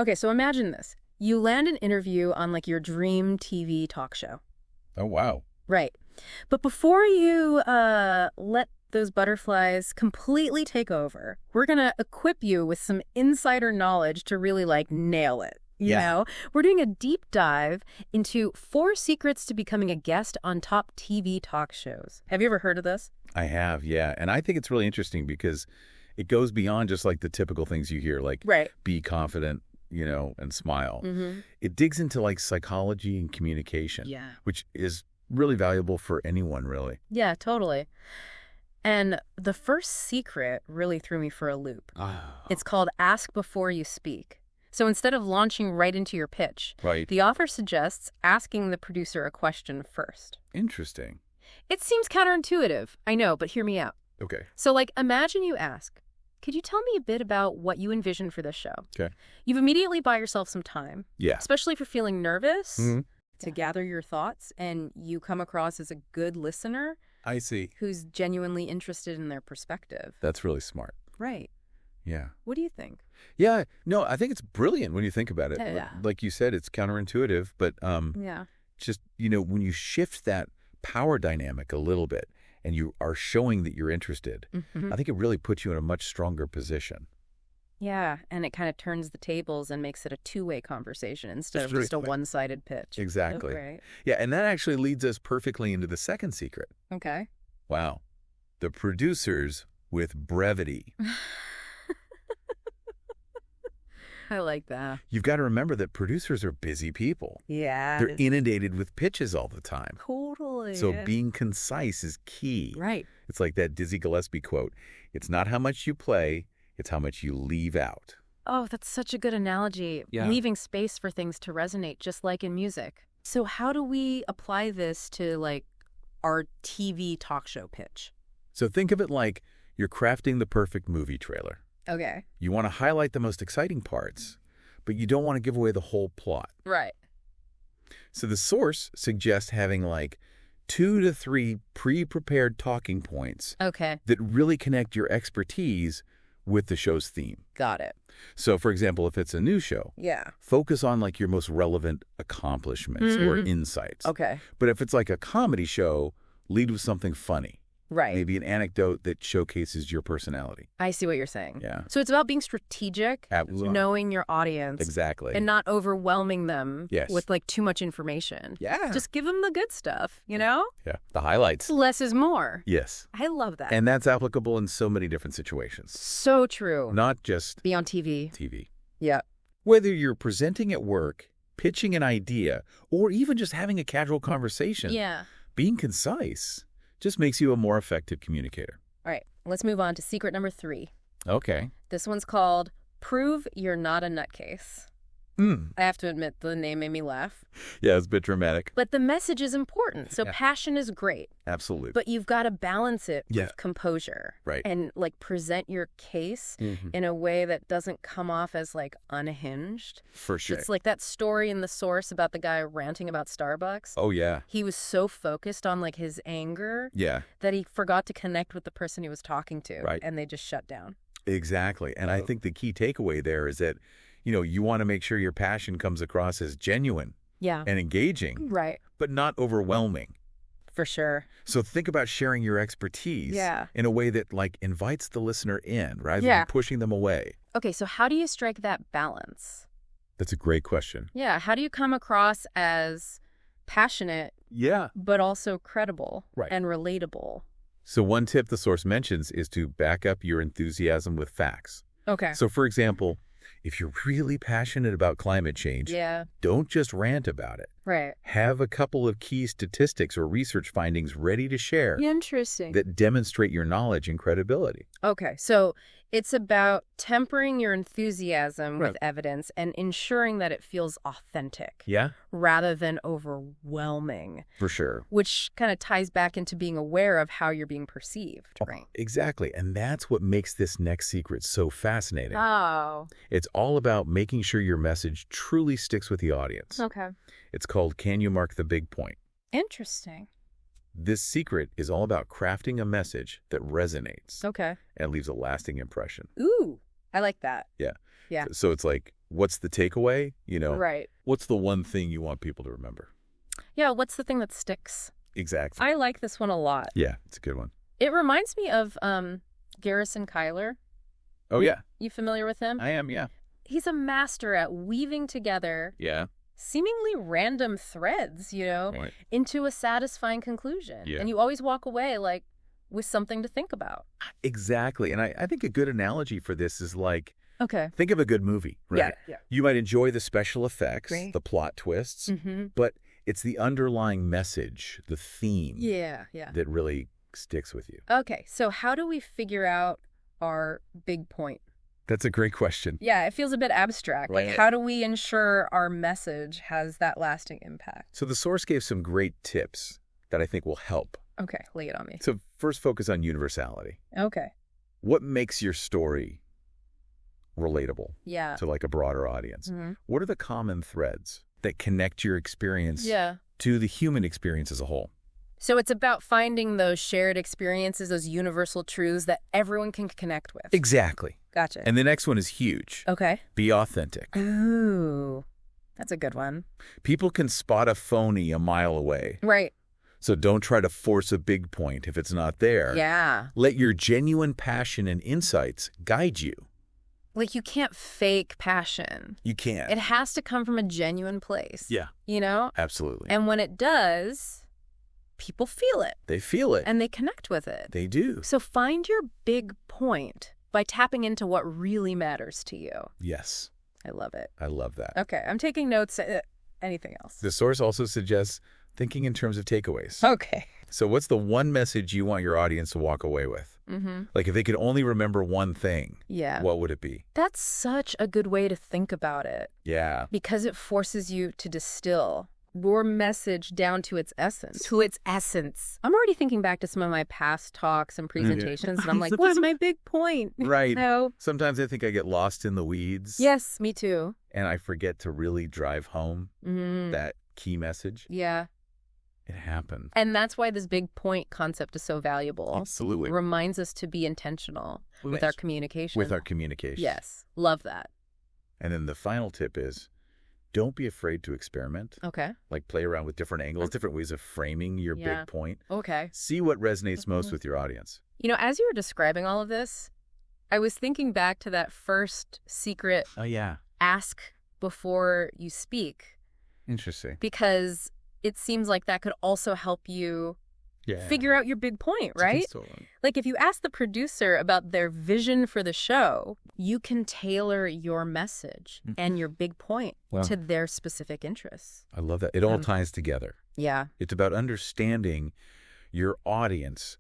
Okay, so imagine this. You land an interview on like your dream TV talk show. Oh, wow. Right. But before you let those butterflies completely take over, we're going to equip you with some insider knowledge to really like nail it. You know, we're doing a deep dive into 4 secrets to becoming a guest on top TV talk shows. Have you ever heard of this? I have, yeah. And I think it's really interesting because it goes beyond just like the typical things you hear, like be confident, you know, and smile. It digs into like psychology and communication, which is really valuable for anyone, really. Yeah, totally. And the first secret really threw me for a loop. It's called ask before you speak. So instead of launching right into your pitch, the author suggests asking the producer a question first. Interesting. It seems counterintuitive, I know, but hear me out. Okay. So like imagine you ask, could you tell me a bit about what you envision for this show? Okay. You've immediately bought yourself some time. Yeah. Especially if you're feeling nervous to gather your thoughts and you come across as a good listener. I see. Who's genuinely interested in their perspective. That's really smart. Right. Yeah. What do you think? Yeah. No, I think it's brilliant when you think about it. Yeah. Like you said, it's counterintuitive, but just, you know, when you shift that power dynamic a little bit and you are showing that you're interested, I think it really puts you in a much stronger position. Yeah, and it kind of turns the tables and makes it a two-way conversation instead of just a one-sided pitch. Exactly. Right. Yeah, and that actually leads us perfectly into the second secret. Okay. Wow. The producers with brevity. I like that. You've got to remember that producers are busy people. Yeah. They're inundated with pitches all the time. Totally. So being concise is key. Right. It's like that Dizzy Gillespie quote. It's not how much you play, it's how much you leave out. Oh, that's such a good analogy. Yeah. Leaving space for things to resonate, just like in music. So how do we apply this to, like, our TV talk show pitch? So think of it like you're crafting the perfect movie trailer. Okay. You want to highlight the most exciting parts, but you don't want to give away the whole plot. Right. So the source suggests having like 2 to 3 pre-prepared talking points that really connect your expertise with the show's theme. Got it. So, for example, if it's a new show, focus on like your most relevant accomplishments or insights. Okay. But if it's like a comedy show, lead with something funny. Right. Maybe an anecdote that showcases your personality. I see what you're saying. Yeah. So it's about being strategic, knowing your audience. Exactly. And not overwhelming them Yes. with like too much information. Yeah. Just give them the good stuff, you know? Yeah. The highlights. Less is more. Yes. I love that. And that's applicable in so many different situations. So true. Not just be on TV. TV. Yeah. Whether you're presenting at work, pitching an idea, or even just having a casual conversation, being concise just makes you a more effective communicator. All right, let's move on to secret number 3. Okay. This one's called Prove You're Not a Nutcase. I have to admit, the name made me laugh. Yeah, it's a bit dramatic. But the message is important, so passion is great. Absolutely. But you've got to balance it with composure. Right. And, like, present your case in a way that doesn't come off as, like, unhinged. For sure. It's like that story in the source about the guy ranting about Starbucks. Oh, yeah. He was so focused on, like, his anger that he forgot to connect with the person he was talking to. Right. And they just shut down. Exactly. And I think the key takeaway there is that, you know, you want to make sure your passion comes across as genuine and engaging, but not overwhelming. For sure. So think about sharing your expertise in a way that, like, invites the listener in rather than pushing them away. Okay, so how do you strike that balance? That's a great question. Yeah, how do you come across as passionate but also credible and relatable? So one tip the source mentions is to back up your enthusiasm with facts. Okay. So, for example, if you're really passionate about climate change, don't just rant about it. Right. Have a couple of key statistics or research findings ready to share. Interesting. That demonstrate your knowledge and credibility. Okay, so it's about tempering your enthusiasm with evidence and ensuring that it feels authentic. Yeah. Rather than overwhelming. For sure. Which kind of ties back into being aware of how you're being perceived, right? Exactly. And that's what makes this next secret so fascinating. Oh. It's all about making sure your message truly sticks with the audience. Okay. It's called Can You Mark the Big Point? Interesting. This secret is all about crafting a message that resonates. Okay. And leaves a lasting impression. Ooh, I like that. Yeah. Yeah. So it's like what's the takeaway? Right. What's the one thing you want people to remember? Yeah, what's the thing that sticks? Exactly. I like this one a lot. Yeah, it's a good one. It reminds me of Garrison Keillor. Oh, yeah. You familiar with him? I am, yeah. He's a master at weaving together seemingly random threads, Right. into a satisfying conclusion. Yeah. And you always walk away with something to think about. Exactly. And I think a good analogy for this is Okay. think of a good movie, right? Yeah. You might enjoy the special effects, Great. the plot twists, Mm-hmm. but it's the underlying message, the theme Yeah. that really sticks with you. Okay, so how do we figure out our big point? That's a great question. Yeah, it feels a bit abstract. Right. Like, how do we ensure our message has that lasting impact? So the source gave some great tips that I think will help. Okay, lay it on me. So first, focus on universality. Okay. What makes your story relatable Yeah. to a broader audience? Mm-hmm. What are the common threads that connect your experience Yeah. to the human experience as a whole? So it's about finding those shared experiences, those universal truths that everyone can connect with. Exactly. Gotcha. And the next one is huge. Okay. Be authentic. Ooh, that's a good one. People can spot a phony a mile away. Right. So don't try to force a big point if it's not there. Yeah. Let your genuine passion and insights guide you. Like, you can't fake passion. You can. It has to come from a genuine place. Yeah. Absolutely. And when it does, people feel it. They feel it. And they connect with it. They do. So find your big point by tapping into what really matters to you. Yes. I love it. I love that. Okay, I'm taking notes. Anything else? The source also suggests thinking in terms of takeaways. Okay. So what's the one message you want your audience to walk away with? Mm-hmm. If they could only remember one thing, Yeah. what would it be? That's such a good way to think about it, Yeah. because it forces you to distill your message down to its essence. To its essence. I'm already thinking back to some of my past talks and presentations, and I'm like, what's my big point? Right. No. Sometimes I think I get lost in the weeds. Yes, me too. And I forget to really drive home that key message. Yeah. It happened. And that's why this big point concept is so valuable. Absolutely. It reminds us to be intentional with our communication. With our communication. Yes. Love that. And then the final tip is, don't be afraid to experiment. Okay. Play around with different angles, different ways of framing your big point. Okay. See what resonates most with your audience. As you were describing all of this, I was thinking back to that first secret Oh, yeah. ask before you speak, Interesting. because it seems like that could also help you figure out your big point, right? Like, if you ask the producer about their vision for the show, you can tailor your message and your big point to their specific interests. I love that. It all ties together. Yeah. It's about understanding your audience,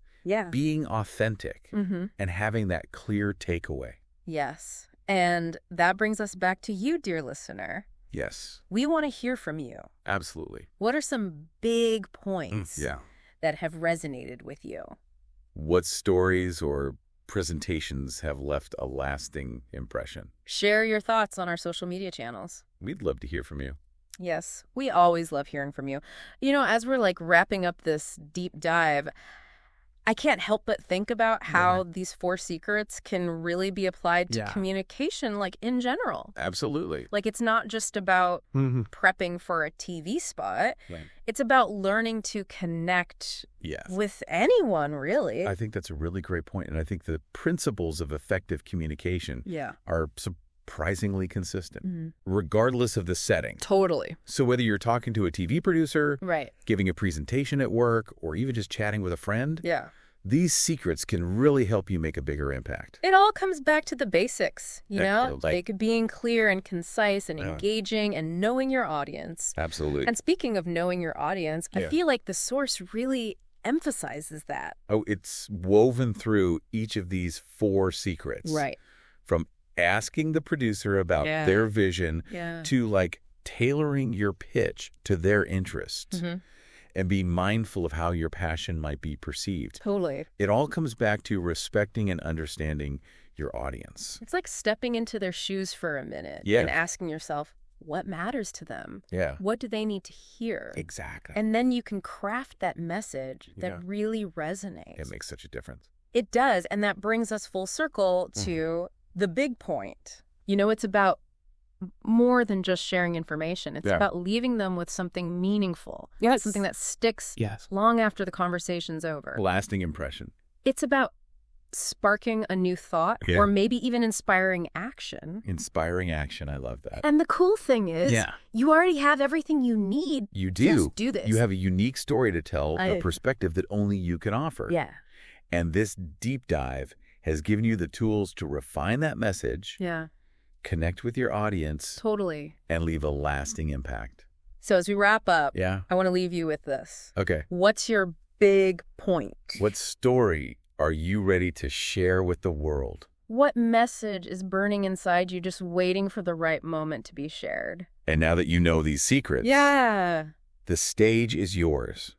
being authentic, and having that clear takeaway. Yes. And that brings us back to you, dear listener. Yes. We want to hear from you. Absolutely. What are some big points Yeah. that have resonated with you? What stories or presentations have left a lasting impression? Share your thoughts on our social media channels. We'd love to hear from you. Yes, we always love hearing from you. As we're wrapping up this deep dive, I can't help but think about how these 4 secrets can really be applied to communication, in general. Absolutely. It's not just about prepping for a TV spot. Right. It's about learning to connect with anyone, really. I think that's a really great point. And I think the principles of effective communication are surprisingly consistent, regardless of the setting. Totally. So whether you're talking to a TV producer, Right. giving a presentation at work, or even just chatting with a friend, Yeah. these secrets can really help you make a bigger impact. It all comes back to the basics, Yeah, being clear and concise and engaging and knowing your audience. Absolutely. And speaking of knowing your audience, I feel like the source really emphasizes that. Oh, it's woven through each of these 4 secrets. Right. From asking the producer about their vision to tailoring your pitch to their interest. And be mindful of how your passion might be perceived. Totally. It all comes back to respecting and understanding your audience. It's like stepping into their shoes for a minute and asking yourself, what matters to them? Yeah. What do they need to hear? Exactly. And then you can craft that message that really resonates. It makes such a difference. It does. And that brings us full circle to the big point. It's about more than just sharing information. It's about leaving them with something meaningful. Yes. Something that sticks long after the conversation's over. Lasting impression. It's about sparking a new thought or maybe even inspiring action. Inspiring action. I love that. And the cool thing is you already have everything you need. You do. Just do this. You have a unique story to tell, a perspective that only you can offer. Yeah. And this deep dive has given you the tools to refine that message. Yeah. Connect with your audience. Totally. And leave a lasting impact. So as we wrap up, I want to leave you with this. Okay. What's your big point? What story are you ready to share with the world? What message is burning inside you just waiting for the right moment to be shared? And now that you know these secrets, the stage is yours.